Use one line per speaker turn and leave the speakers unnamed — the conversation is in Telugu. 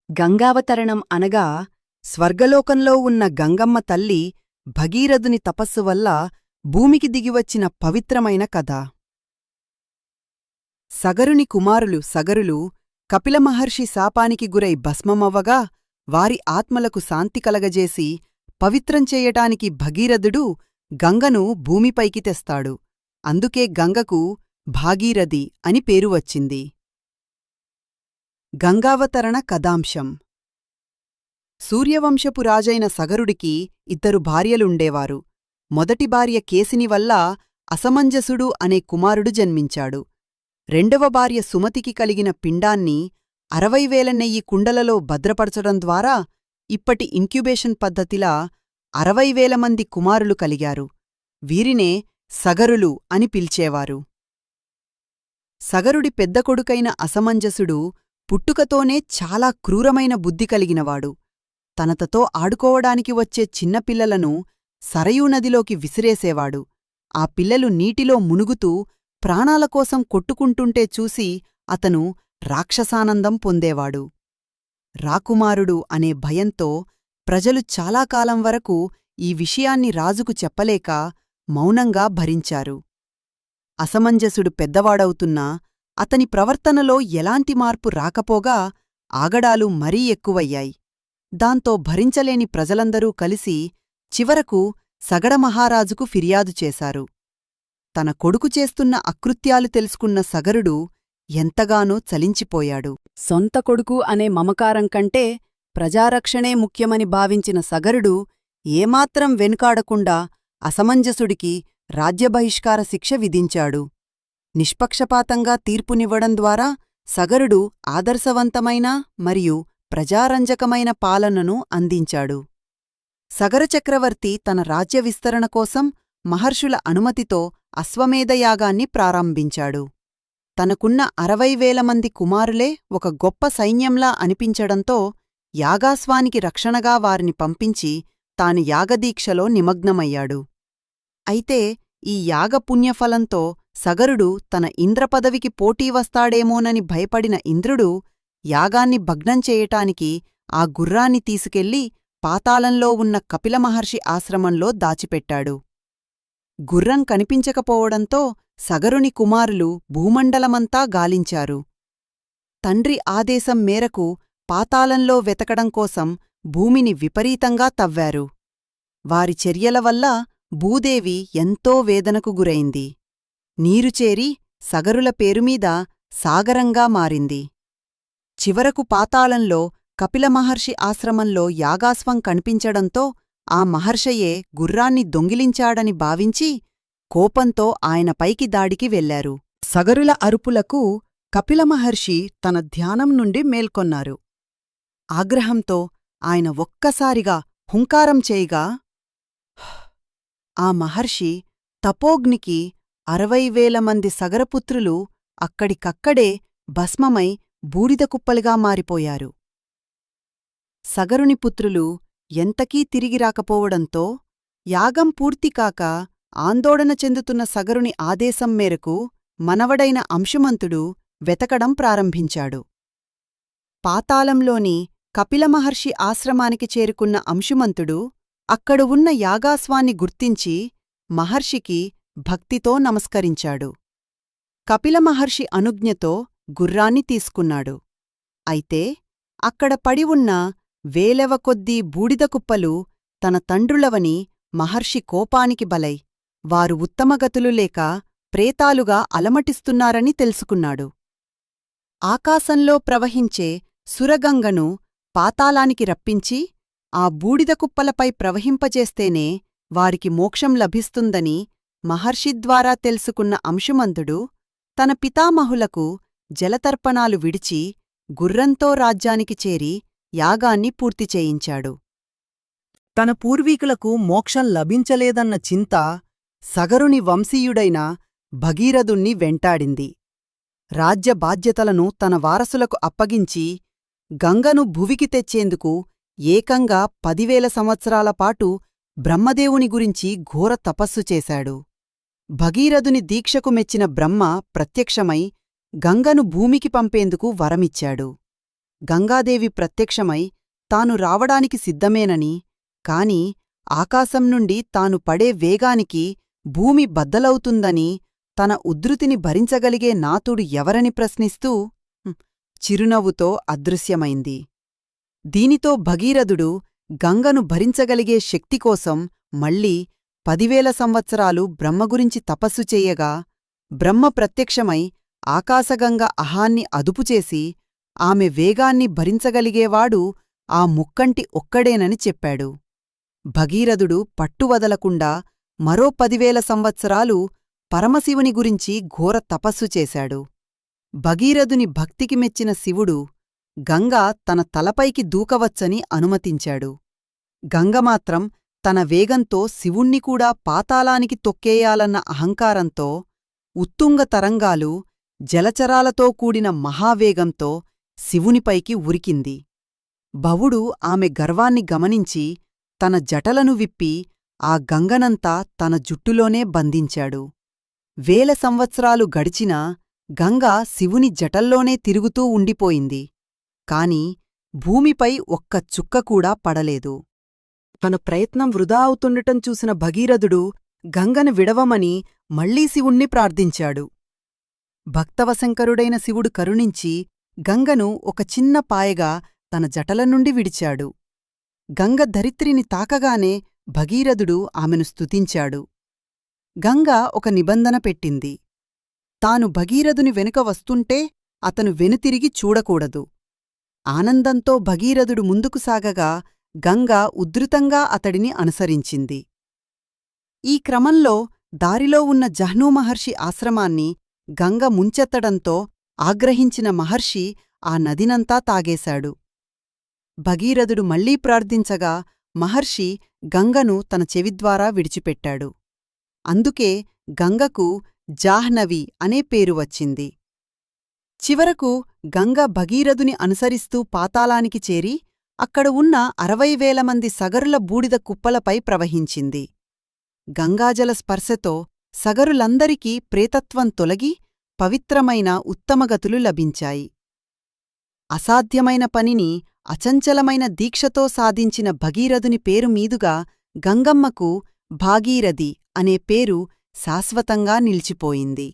గంగావతరణం అనగా స్వర్గలోకంలో ఉన్న గంగమ్మ తల్లి భగీరథుని తపస్సు వల్ల భూమికి దిగివచ్చిన పవిత్రమైన కథ. సగరుని కుమారులు సగరులు కపిలమహర్షి శాపానికి గురై భస్మమవ్వగా వారి ఆత్మలకు శాంతి కలగజేసి పవిత్రం చేయటానికి భగీరథుడు గంగను భూమిపైకి తెస్తాడు. అందుకే గంగకు భాగీరథి అని పేరు వచ్చింది. గంగావతరణ కథాంశం. సూర్యవంశపు రాజైన సగరుడికి 2 భార్యలుండేవారు. మొదటి భార్య కేసిని వల్ల అసమంజసుడు అనే కుమారుడు జన్మించాడు. రెండవ భార్య సుమతికి కలిగిన పిండాన్ని 60,000 నెయ్యి కుండలలో భద్రపరచడం ద్వారా ఇప్పటి ఇంక్యుబేషన్ పద్ధతిలా 60,000 మంది కుమారులు కలిగారు. వీరినే సగరులు అని పిలిచేవారు. సగరుడి పెద్ద కొడుకైన అసమంజసుడు పుట్టుకతోనే చాలా క్రూరమైన బుద్ధి కలిగినవాడు. తనతతో ఆడుకోవడానికి వచ్చే చిన్నపిల్లలను సరయూ నదిలోకి విసిరేసేవాడు. ఆ పిల్లలు నీటిలో మునుగుతూ ప్రాణాలకోసం కొట్టుకుంటుంటే చూసి అతను రాక్షసానందం పొందేవాడు. రాకుమారుడు అనే భయంతో ప్రజలు చాలా కాలం వరకు ఈ విషయాన్ని రాజుకు చెప్పలేక మౌనంగా భరించారు. అసమంజసుడు పెద్దవాడవుతున్నా అతని ప్రవర్తనలో ఎలాంటి మార్పు రాకపోగా ఆగడాలు మరీ ఎక్కువయ్యాయి. దాంతో భరించలేని ప్రజలందరూ కలిసి చివరకు సగడమహారాజుకు ఫిర్యాదు చేశారు. తన కొడుకు చేస్తున్న అకృత్యాలు తెలుసుకున్న సగరుడు ఎంతగానో చలించిపోయాడు. సొంత కొడుకు అనే మమకారం కంటే ప్రజారక్షణే ముఖ్యమని భావించిన సగరుడు ఏమాత్రం వెనుకాడకుండా అసమంజసుడికి రాజ్యబహిష్కార శిక్ష విధించాడు. నిష్పక్షపాతంగా తీర్పునివ్వడం ద్వారా సగరుడు ఆదర్శవంతమైన మరియు ప్రజారంజకమైన పాలనను అందించాడు. సగర చక్రవర్తి తన రాజ్య విస్తరణ కోసం మహర్షుల అనుమతితో అశ్వమేధయాగాన్ని ప్రారంభించాడు. తనకున్న 60,000 మంది కుమారులే ఒక గొప్ప సైన్యంలా అనిపించడంతో యాగాశ్వానికి రక్షణగా వారిని పంపించి తాను యాగదీక్షలో నిమగ్నమయ్యాడు. అయితే ఈ యాగపుణ్యఫలంతో సగరుడు తన ఇంద్రపదవికి పోటీ వస్తాడేమోనని భయపడిన ఇంద్రుడు యాగాన్ని భగ్నం చేయటానికి ఆ గుర్రాన్ని తీసుకెళ్లి పాతాళంలో ఉన్న కపిలమహర్షి ఆశ్రమంలో దాచిపెట్టాడు. గుర్రం కనిపించకపోవడంతో సగరుని కుమారులు భూమండలమంతా గాలించారు. తండ్రి ఆదేశం మేరకు పాతాళంలో వెతకడం కోసం భూమిని విపరీతంగా తవ్వారు. వారి చర్యల వల్ల భూదేవి ఎంతో వేదనకు గురైంది. నీరుచేరి సగరుల పేరుమీద సాగరంగా మారింది. చివరకు పాతాళంలో కపిలమహర్షి ఆశ్రమంలో యాగాశ్వం కనిపించడంతో ఆ మహర్షయే గుర్రాన్ని దొంగిలించాడని భావించి కోపంతో ఆయనపైకి దాడికి వెళ్లారు. సగరుల అరుపులకు కపిలమహర్షి తన ధ్యానం నుండి మేల్కొన్నారు. ఆగ్రహంతో ఆయన ఒక్కసారిగా హుంకారం చేయగా ఆ మహర్షి తపోగ్నికి 60,000 మంది సగరపుత్రులు అక్కడికక్కడే భస్మమై బూడిదకుప్పలుగా మారిపోయారు. సగరుని పుత్రులు ఎంతకీ తిరిగిరాకపోవడంతో యాగం పూర్తికాక ఆందోళన చెందుతున్న సగరుని ఆదేశం మేరకు మనవడైన అంశుమంతుడు వెతకడం ప్రారంభించాడు. పాతాళంలోని కపిలమహర్షి ఆశ్రమానికి చేరుకున్న అంశుమంతుడు అక్కడ ఉన్న యాగాశ్వాన్ని గుర్తించి మహర్షికి భక్తితో నమస్కరించాడు. కపిలమహర్షి అనుజ్ఞతో గుర్రాన్ని తీసుకున్నాడు. అయితే అక్కడ పడి ఉన్న వేలవ కొద్దీ బూడిదకుప్పలు తన తండ్రులవని మహర్షి కోపానికి బలై వారు ఉత్తమగతులు లేక ప్రేతాలుగా అలమటిస్తున్నారని తెలుసుకున్నాడు. ఆకాశంలో ప్రవహించే సురగంగను పాతాళానికి రప్పించి ఆ బూడిదకుప్పలపై ప్రవహింపజేస్తేనే వారికి మోక్షం లభిస్తుందని మహర్షిద్వారా తెలుసుకున్న అంశుమంతుడు తన పితామహులకు జలతర్పణాలు విడిచి గుర్రంతో రాజ్యానికి చేరి యాగాన్ని పూర్తి చేయించాడు. తన పూర్వీకులకు మోక్షం లభించలేదన్న చింత సగరుని వంశీయుడైన భగీరథుణ్ణి వెంటాడింది. రాజ్య బాధ్యతలను తన వారసులకు అప్పగించి గంగను భువికి తెచ్చేందుకు ఏకంగా 10,000 సంవత్సరాల పాటు బ్రహ్మదేవుని గురించి ఘోర తపస్సు చేశాడు. భగీరథుని దీక్షకు మెచ్చిన బ్రహ్మ ప్రత్యక్షమై గంగను భూమికి పంపేందుకు వరమిచ్చాడు. గంగాదేవి ప్రత్యక్షమై తాను రావడానికి సిద్ధమేనని, కాని ఆకాశం నుండి తాను పడే వేగానికి భూమి బద్దలవుతుందని, తన ఉద్ధృతిని భరించగలిగే నాతుడు ఎవరని ప్రశ్నిస్తూ చిరునవ్వుతో అదృశ్యమైంది. దీనితో భగీరథుడు గంగను భరించగలిగే శక్తికోసం మళ్ళీ 10,000 సంవత్సరాలు బ్రహ్మ గురించి తపస్సు చెయ్యగా, బ్రహ్మ ప్రత్యక్షమై ఆకాశగంగ అహాన్ని అదుపుచేసి ఆమె వేగాన్ని భరించగలిగేవాడు ఆ ముక్కంటి ఒక్కడేనని చెప్పాడు. భగీరథుడు పట్టువదలకుండా మరో 10,000 సంవత్సరాలు పరమశివుని గురించి ఘోర తపస్సు చేశాడు. భగీరథుని భక్తికి మెచ్చిన శివుడు గంగ తన తలపైకి దూకవచ్చని అనుమతించాడు. గంగమాత్రం తన వేగంతో శివుణ్ణి కూడా పాతాళానికి తొక్కేయాలన్న అహంకారంతో ఉత్తుంగ తరంగాలు, జలచరాలతో కూడిన మహావేగంతో శివునిపైకి ఉరికింది. భవుడు ఆమె గర్వాన్ని గమనించి తన జటలను విప్పి ఆ గంగనంతా తన జుట్టులోనే బంధించాడు. 1000 సంవత్సరాలు గడిచినా గంగ శివుని జటల్లోనే తిరుగుతూ ఉండిపోయింది. కాని భూమిపై ఒక్క చుక్క కూడా పడలేదు. తన ప్రయత్నం వృధా అవుతుండటం చూసిన భగీరథుడు గంగను విడవమని మళ్లీ శివుణ్ణి ప్రార్థించాడు. భక్తవశంకరుడైన శివుడు కరుణించి గంగను ఒక చిన్న పాయగా తన జటల నుండి విడిచాడు. గంగ ధరిత్రిని తాకగానే భగీరథుడు ఆమెను స్తుతించాడు. గంగ ఒక నిబంధన పెట్టింది. తాను భగీరథుని వెనుక వస్తుంటే అతను వెనుతిరిగి చూడకూడదు. ఆనందంతో భగీరథుడు ముందుకు సాగగా గంగ ఉద్ధృతంగా అతడిని అనుసరించింది. ఈ క్రమంలో దారిలో ఉన్న జహ్నూ మహర్షి ఆశ్రమాన్ని గంగ ముంచెత్తడంతో ఆగ్రహించిన మహర్షి ఆ నదినంతా తాగేశాడు. భగీరథుడు మళ్లీ ప్రార్థించగా మహర్షి గంగను తన చెవిద్వారా విడిచిపెట్టాడు. అందుకే గంగకు జాహ్నవి అనే పేరు వచ్చింది. చివరకు గంగ భగీరథుని అనుసరిస్తూ పాతాళానికి చేరి అక్కడ ఉన్న 60,000 మంది సగరుల బూడిద కుప్పలపై ప్రవహించింది. గంగాజల స్పర్శతో సగరులందరికీ ప్రేతత్వం తొలగి పవిత్రమైన ఉత్తమగతులు లభించాయి. అసాధ్యమైన పనిని అచంచలమైన దీక్షతో సాధించిన భగీరథుని పేరు మీదుగా గంగమ్మకు భాగీరథి అనే పేరు శాశ్వతంగా నిలిచిపోయింది.